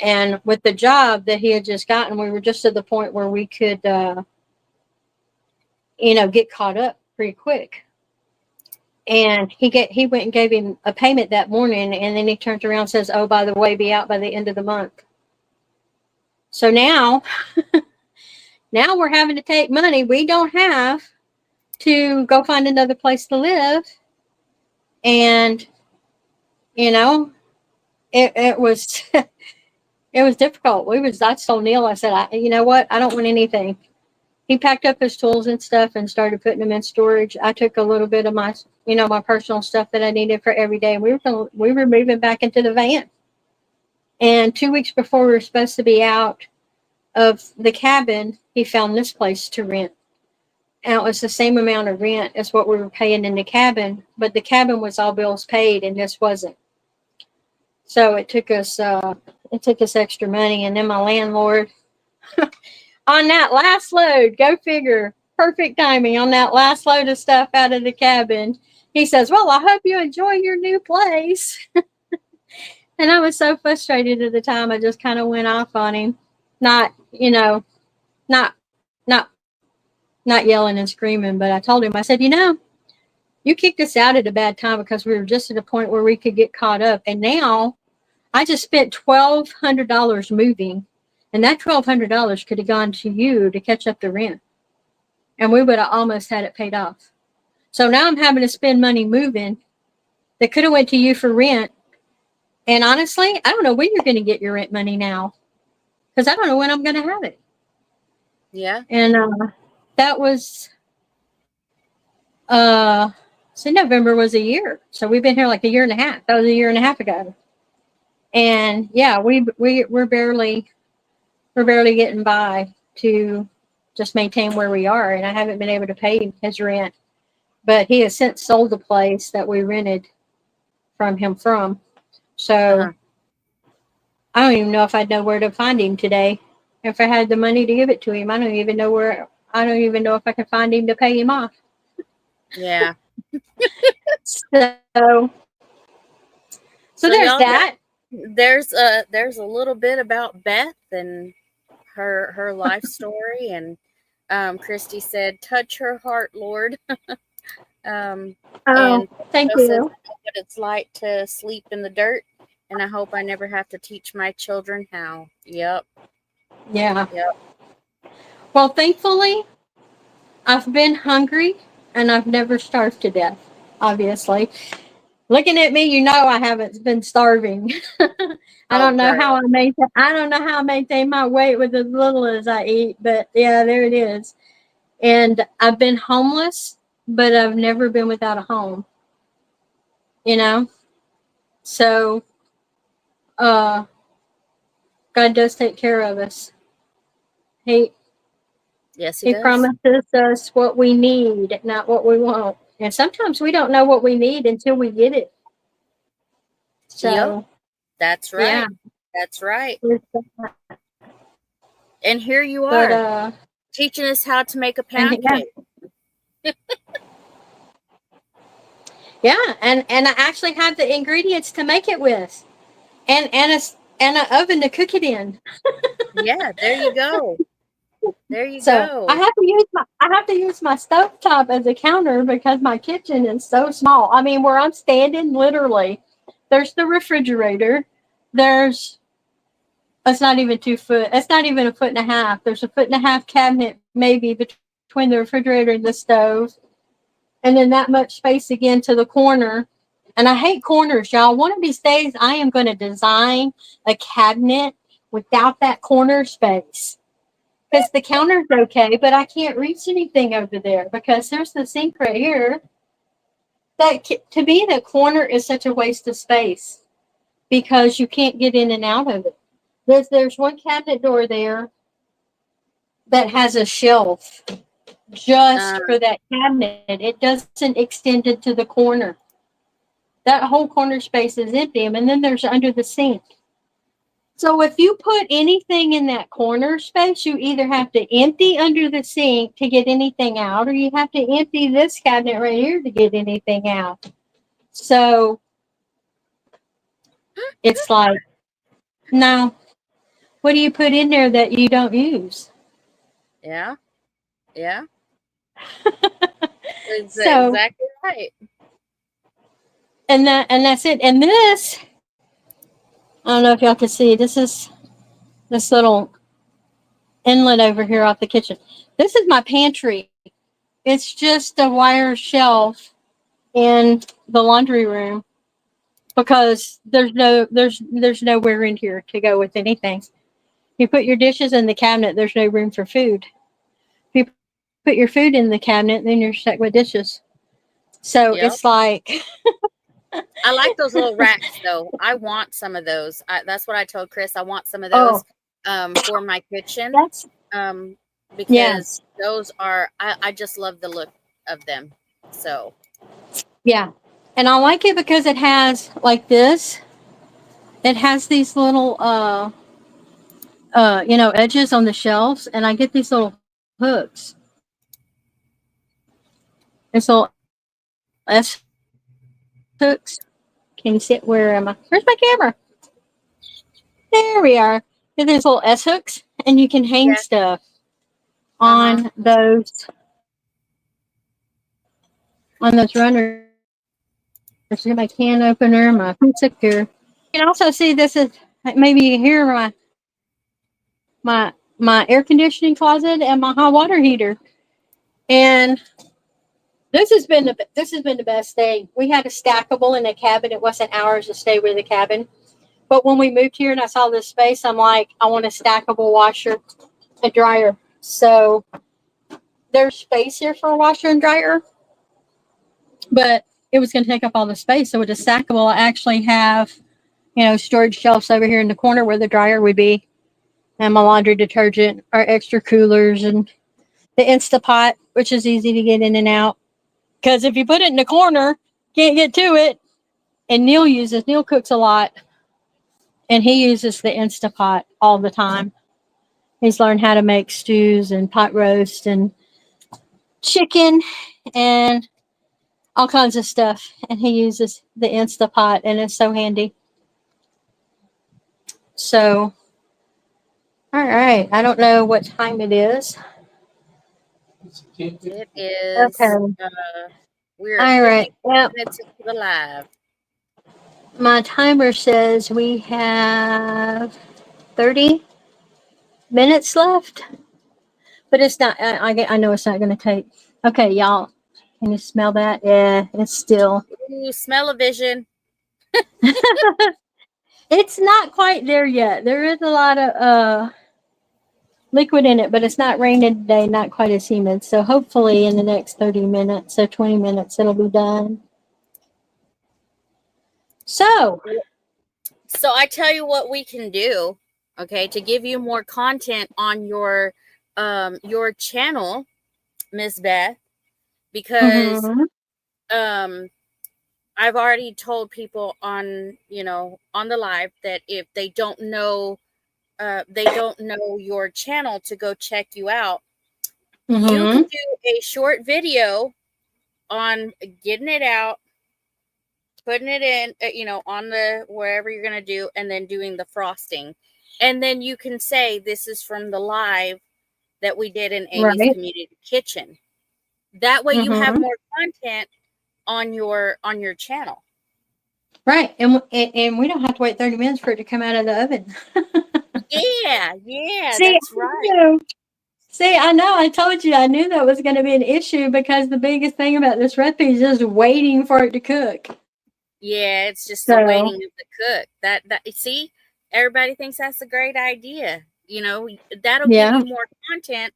And with the job that he had just gotten, we were just at the point where we could, get caught up pretty quick. And he went and gave him a payment that morning, and then he turns around and says, "Oh, by the way, be out by the end of the month." So now we're having to take money we don't have to go find another place to live. And it was it was difficult. I told Neil, I said, you know what, I don't want anything. He packed up his tools and stuff and started putting them in storage. I took a little bit of my personal stuff that I needed for every day, and we were moving back into the van. And 2 weeks before we were supposed to be out of the cabin, he found this place to rent. And it was the same amount of rent as what we were paying in the cabin, but the cabin was all bills paid and this wasn't. So it took us extra money. And then my landlord, on that last load, go figure, perfect timing, on that last load of stuff out of the cabin, he says, "Well, I hope you enjoy your new place." And I was so frustrated at the time, I just kind of went off on him. Not, not, not, not yelling and screaming, but I told him, I said, "You kicked us out at a bad time because we were just at a point where we could get caught up. And now I just spent $1,200 moving, and that $1,200 could have gone to you to catch up the rent. And we would have almost had it paid off. So now I'm having to spend money moving that could have went to you for rent. And honestly, I don't know when you're going to get your rent money now, because I don't know when I'm going to have it." Yeah. And that was, so November was a year. So we've been here like a year and a half. That was a year and a half ago. And yeah, we're barely getting by to just maintain where we are. And I haven't been able to pay his rent, but he has since sold the place that we rented from him from. So I don't even know if I'd know where to find him today. If I had the money to give it to him, I don't even know if I can find him to pay him off. Yeah. So there's y'all, that. There's a little bit about Beth and her life story, and Christy said, "Touch her heart, Lord." And Thank says you. what it's like to sleep in the dirt, and I hope I never have to teach my children how. Yep. Yeah. Yep. Well, thankfully, I've been hungry and I've never starved to death, obviously. Looking at me, I haven't been starving. I don't know how I maintain my weight with as little as I eat, but yeah, there it is. And I've been homeless, but I've never been without a home. So God does take care of us. He Yes, he He does. promises us what we need, not what we want. And sometimes we don't know what we need until we get it. Yep, So, that's yeah. right. That's right. But, And here you are uh, teaching us how to make a and pound yeah, cake. yeah. And I actually have the ingredients to make it with, and an oven to cook it in. Yeah, there you go. There you So go. I have to use my stovetop as a counter because my kitchen is so small. I mean, where I'm standing, literally, there's the refrigerator. There's It's not even 2 foot. It's not even a foot and a half. There's a foot and a half cabinet maybe between the refrigerator and the stove, and then that much space again to the corner. And I hate corners, y'all. One of these days, I am going to design a cabinet without that corner space. Because the counter's okay, but I can't reach anything over there because there's the sink right here. To me, the corner is such a waste of space because you can't get in and out of it. There's one cabinet door there that has a shelf just Uh, for that cabinet. It doesn't extend into the corner. That whole corner space is empty, and then there's under the sink. So if you put anything in that corner space, you either have to empty under the sink to get anything out, or you have to empty this cabinet right here to get anything out. So it's like, now, what do you put in there that you don't use? yeah, yeah. It's So, exactly right. and that's it. And this, I don't know if y'all can see, this is this little inlet over here off the kitchen. This is my pantry. It's just a wire shelf in the laundry room because there's nowhere in here to go with anything. You put your dishes in the cabinet, there's no room for food. If you put your food in the cabinet, then you're stuck with dishes. So Yep. it's like, I like those little racks though. I want some of those. That's what I told Chris. I want some of oh, those for my kitchen. that's, Um, yeah, because those are I just love the look of them. So yeah. And I like it because it has like this. It has these little edges on the shelves, and I get these little hooks. These little S hooks. Can you see it? Where am I? Where's my camera? There we are. Get these little S hooks, and you can hang yeah. stuff Uh-huh. on those runners. Get my can opener, my pizza cooker. You can also see this is maybe you hear my air conditioning closet and my hot water heater. And this has been the best thing. We had a stackable in the cabin. It wasn't ours to stay with the cabin. But when we moved here and I saw this space, I'm like, I want a stackable washer and dryer. So there's space here for a washer and dryer, but it was going to take up all the space. So with a stackable, I actually have, storage shelves over here in the corner where the dryer would be, and my laundry detergent, our extra coolers, and the Instapot, which is easy to get in and out. Because if you put it in the corner, can't get to it. And Neil cooks a lot, and he uses the Instapot all the time. He's learned how to make stews and pot roast and chicken and all kinds of stuff. And he uses the Instapot, and it's so handy. So, all right. I don't know what time it is. It is Okay. we're All right. 50 Well, minutes into the live. my timer says we have 30 minutes left, but it's not. I know it's not going to take. Okay, y'all. Can you smell that? Yeah, it's still. Ooh, smell-o-vision. It's not quite there yet. There is a lot of liquid in it, but it's not raining today, not quite as humid. So hopefully in the next 30 minutes or 20 minutes, it'll be done. So, So I tell you what we can do, okay, to give you more content on your your channel, Miss Beth, because Mhm. I've already told people on the live that if they don't know your channel to go check you out. You could Mhm. do a short video on getting it out, putting it in, on the wherever you're going to do, and then doing the frosting. And then you can say, this is from the live that we did in Amy's Right. Community Kitchen. That way you have Mhm. more content on your channel. Right. And we don't have to wait 30 minutes for it to come out of the oven. Yeah, See, that's I right. know. See, I know. I told you I knew that was going to be an issue because the biggest thing about this recipe is just waiting for it to cook. Yeah, it's just the So, waiting of the cook. That see, everybody thinks that's a great idea. That'll give yeah. you more content.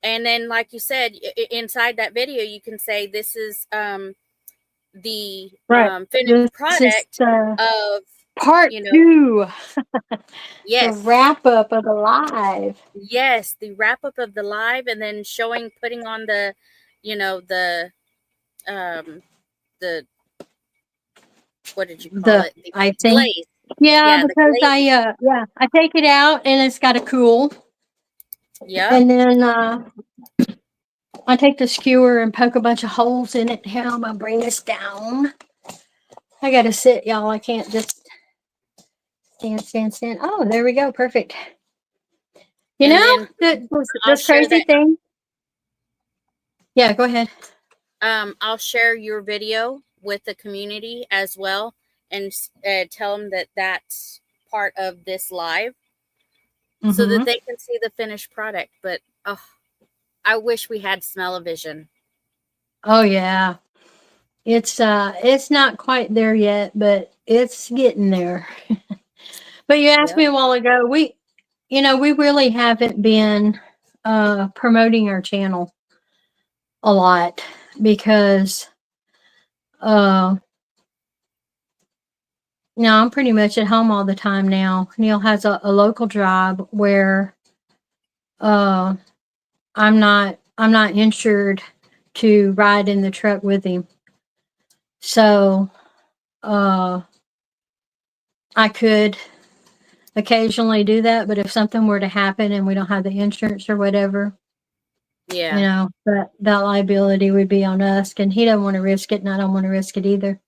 And then, like you said, inside that video, you can say this is the Right. finished This is product of part you know 2, the yes, wrap up of the live. yes, the wrap up of the live, and then putting on the the what did you call The it, the icing. glaze. Yeah, Yeah, the because glaze. I take it out and it's got to cool. Yep. And then I take the skewer and poke a bunch of holes in it. Here, I'm going to bring this down. I got to sit, y'all. I can't just stand. Oh, there we go. Perfect. You And know, then I'll this share crazy that. thing. Yeah, go ahead. I'll share your video with the community as well, and tell them that that's part of this live, so that Mm-hmm. they can see the finished product. But I wish we had smell-o-vision. Oh, yeah. It's not quite there yet, but it's getting there. But you asked Yep. me a while ago, we really haven't been promoting our channel a lot because I'm pretty much at home all the time now. Neil has a local job where I'm not insured to ride in the truck with him. So I could occasionally do that, but if something were to happen and we don't have the insurance or whatever, Yeah. that liability would be on us, and he doesn't want to risk it, and I don't want to risk it either.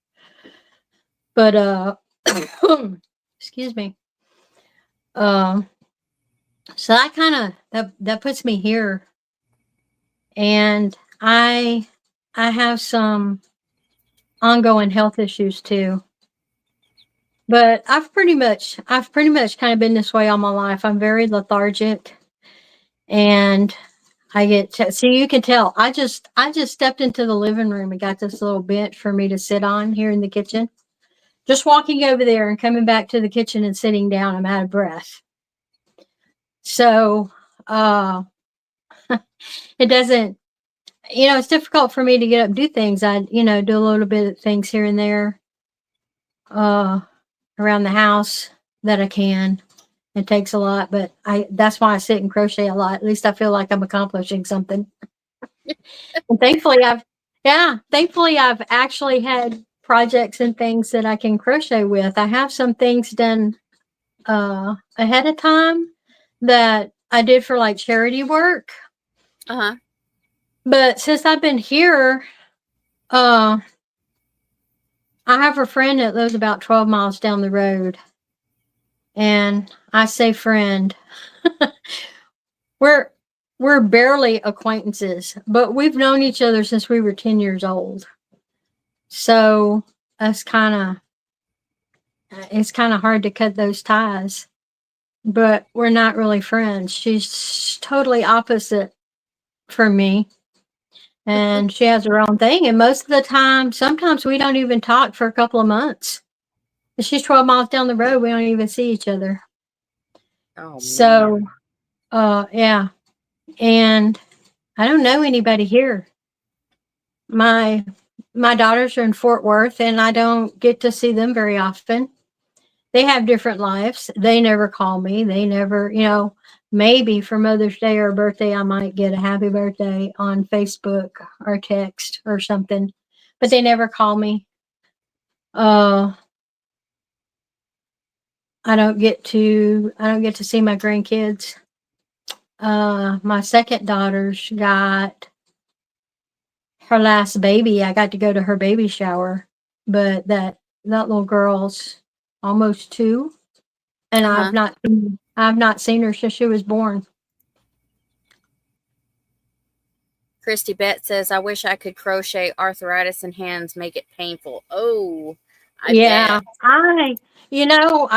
But excuse me. So that kind of that puts me here, and I have some ongoing health issues too. But I've pretty much kind of been this way all my life. I'm very lethargic, and I get so you can tell. I just stepped into the living room and got this little bench for me to sit on here in the kitchen. Just walking over there and coming back to the kitchen and sitting down, I'm out of breath. So it doesn't, it's difficult for me to get up and do things. I, do a little bit of things here and there around the house that I can. It takes a lot, but that's why I sit and crochet a lot. At least I feel like I'm accomplishing something. And thankfully I've actually had projects and things that I can crochet with. I have some things done ahead of time that I did for like charity work. But since I've been here, I have a friend that lives about 12 miles down the road. And I say friend. we're barely acquaintances, but we've known each other since we were 10 years old. So it's kind of hard to cut those ties. But we're not really friends. She's totally opposite from me. And she has her own thing. And most of the time, sometimes we don't even talk for a couple of months. If she's 12 miles down the road, we don't even see each other. Oh, So, man. yeah. And I don't know anybody here. My daughters are in Fort Worth, and I don't get to see them very often. They have different lives. They never call me. They never, maybe for Mother's Day or birthday, I might get a happy birthday on Facebook or text or something. But they never call me. Uh, I don't get to see my grandkids. My second daughter's got her last baby. I got to go to her baby shower, but that little girl's almost 2, and Uh-huh. I've not seen her since she was born. Christy Beth says, I wish I could crochet. Arthritis in hands make it painful. Oh, I Yeah, bet.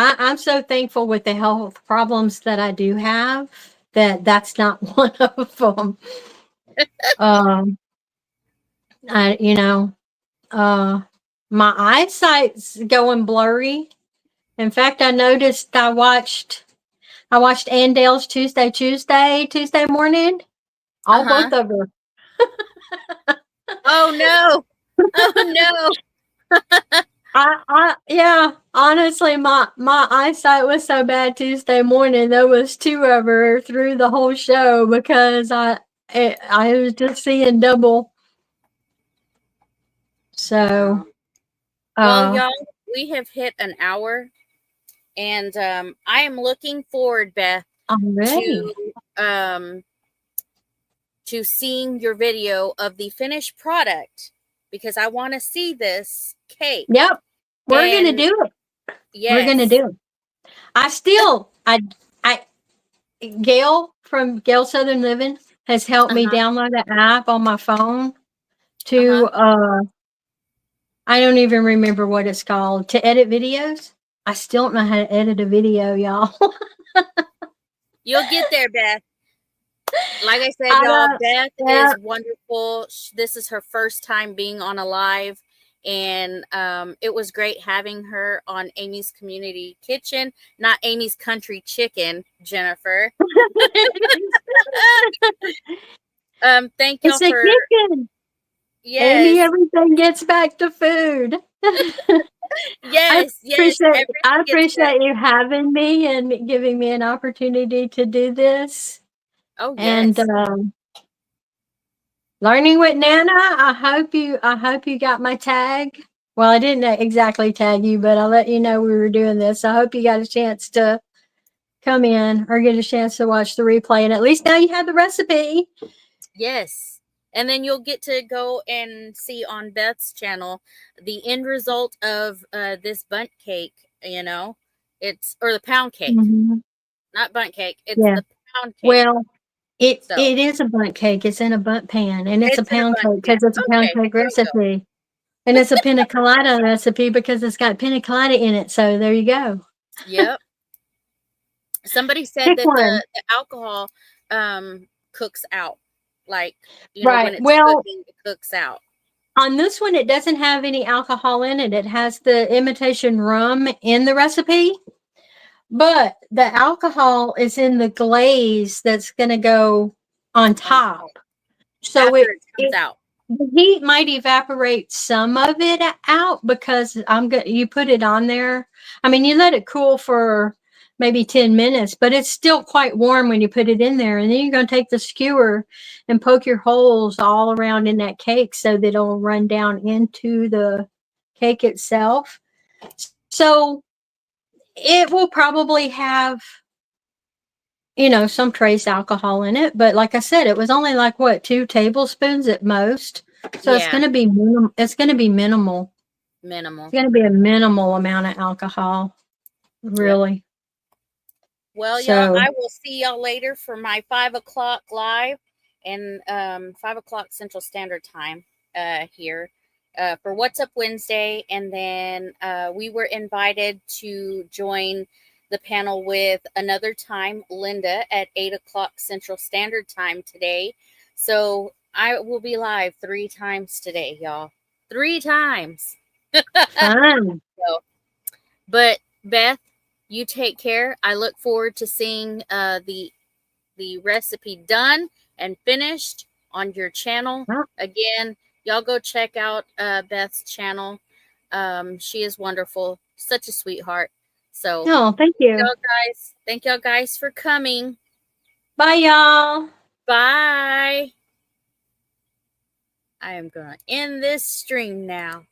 I'm so thankful with the health problems that I do have that that's not one of them. Um, I, you know, uh, my eyesight's going blurry. In fact, I noticed I watched Andale's Tuesday morning. All Uh-huh. both of her. Oh no. Oh no. Yeah, honestly, my eyesight was so bad Tuesday morning. There was 2 of her through the whole show because I was just seeing double. So, Well, uh, y'all, we have hit an hour, and I am looking forward, Beth, already. to um to seeing your video of the finished product because I want to see this cake. Yep, we're gonna And do it. We're gonna yes. do it. I Gail from Gail Southern Living has helped me Uh-huh. download the app on my phone Uh-huh. to I don't even remember what it's called to edit videos. I still don't know how to edit a video, y'all. You'll get there, Beth. Like I said, I y'all, don't, Beth yeah. is wonderful. This is her first time being on a live, and it was great having her on Amy's Community Kitchen, not Amy's Country Chicken, Jennifer. Thank y'all It's a for kitchen. Amy, yes, everything gets back to food. yes, yes. I Everything gets back. appreciate you having me and giving me an opportunity to do this. Oh And yes, learning with Nana, I hope you got my tag. Well, I didn't exactly tag you, but I let you know we were doing this. I hope you got a chance to come in or get a chance to watch the replay, and at least now you have the recipe. yes. And then you'll get to go and see on Beth's channel the end result of this bundt cake. You know, it's or the pound cake, Mm-hmm. not bundt cake. It's Yeah. the pound cake. Well, So it is a bundt cake. It's in a bundt pan, and it's a it's in a pound bundt cake pan. because it's a pound Okay, cake there we go. recipe, and it's a pina colada recipe because it's got pina colada in it. So there you go. Yep. Somebody said Pick that one. the alcohol cooks out, like when Right. it's Well, cooking, it cooks out. on this one, it doesn't have any alcohol in it. It has the imitation rum in the recipe, but the alcohol is in the glaze that's going to go on On top. top So after it comes out. the heat might evaporate some of it out because you put it on there. I mean, you let it cool for maybe 10 minutes, but it's still quite warm when you put it in there. And then you're going to take the skewer and poke your holes all around in that cake so that it'll run down into the cake itself. So it will probably have some trace alcohol in it. But like I said, it was only like what, 2 tablespoons at most. So it's Yeah, going to be it's going to be minimal. It's minimal. going to be a minimal amount of alcohol, Yep. really. Well, y'all, So I will see y'all later for my 5 o'clock live and 5 o'clock Central Standard Time here for What's Up Wednesday. And then we were invited to join the panel with another time, Linda, at 8 o'clock Central Standard Time today. So I will be live 3 times today, y'all. 3 times. fun. So, but Beth, you take care. I look forward to seeing the recipe done and finished on your channel. Well, Again, y'all go check out Beth's channel. She is wonderful, such a sweetheart. So no, thank you. thank y'all guys for coming. Bye, y'all. Bye. I am going to end this stream now.